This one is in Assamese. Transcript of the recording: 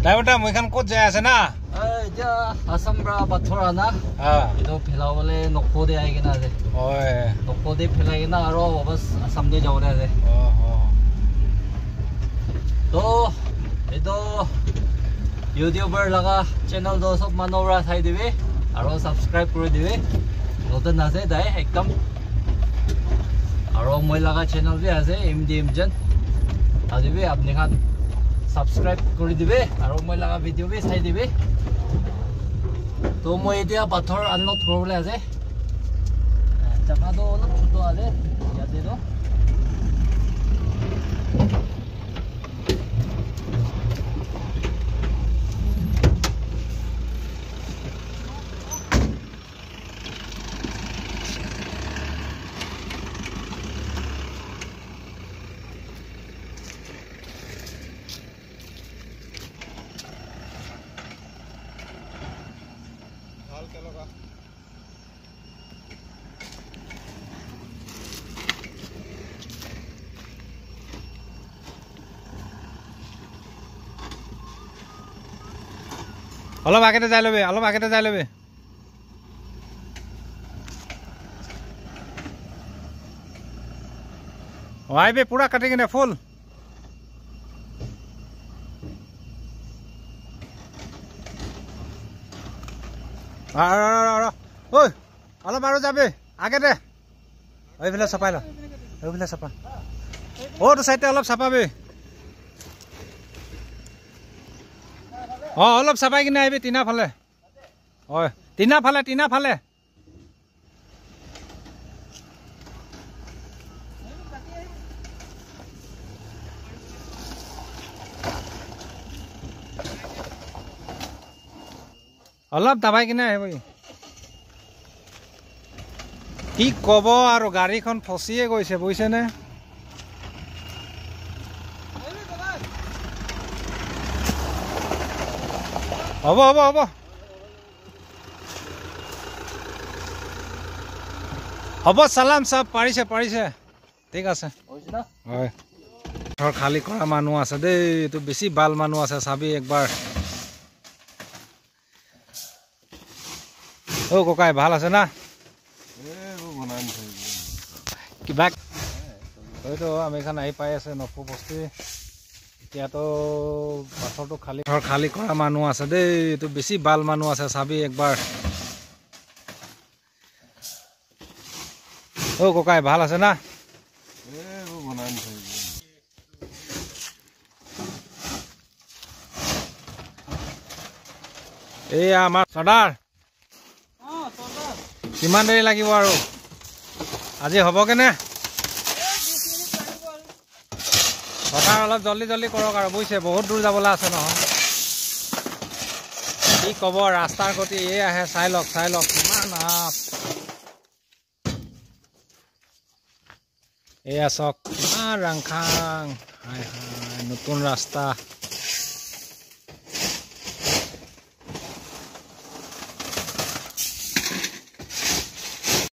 Daibata moikan kot jai ase na? Ja Assam ra bathora na. Edo phelawale nokko de aigena ase. Oi. Nokko de phelaigena aro bas Assam de jawle ase. To edo YouTuber laga channel do sob manora thai dibe aro subscribe kori dibe. Noten ase dai ekdam. Aro moi laga channel bi ase MDM jan. Adibe apni khan subscribe kori dibe aro moi laga video bi sai dibe. To moi etia pathor unload korole ase. Jaka do olop choto ase yate do. অলপ আগতে যাই লবে অলপ আগতে যাই লবে আইবে পুরা কাটি কিনে ফুল ওই অলপ আৰু যাবে আগতে ওইফালে চাপাই ল ওইফালে চাপা ও তো সাইডে অলপ চাপাবে অলপ চাপাই কিনে আহিবি টিনা ফালে হয় টিনা ফালে অলপ দাবাই কিনে আহিব কি কব আৰু গাড়ীখন ফচিয়ে গৈছে বুজিছেনে হ'ব চালাম সব পাৰিছে ঠিক আছে হয় ঘৰ খালি কৰা মানুহ আছে দেই এইটো বেছি বাল মানুহ আছে চাবি একবাৰ ও ককাই ভাল আছে না কিবা হয়তো আমি এখন আহি পাই আছে নফু বস্তি এতিয়াতো পাথৰটো খালি কৰা মানুহ আছে দেই এইটো বেছি বাল মানুহ আছে চাবি একবাৰ ও ককাই ভাল আছে না এই আমাৰ সৰ্দাৰ কিমান দেৰি লাগিব আৰু আজি হ'ব কেনে সৰ্দাৰ অলপ জলদি কৰক আৰু বুজিছে বহুত দূৰ যাবলৈ আছে নহয় কি ক'ব ৰাস্তাৰ গতি এই আহে চাই লওক কিমান আপ এয়া চাওক কিমান ৰাংখাং হাই নতুন ৰাস্তা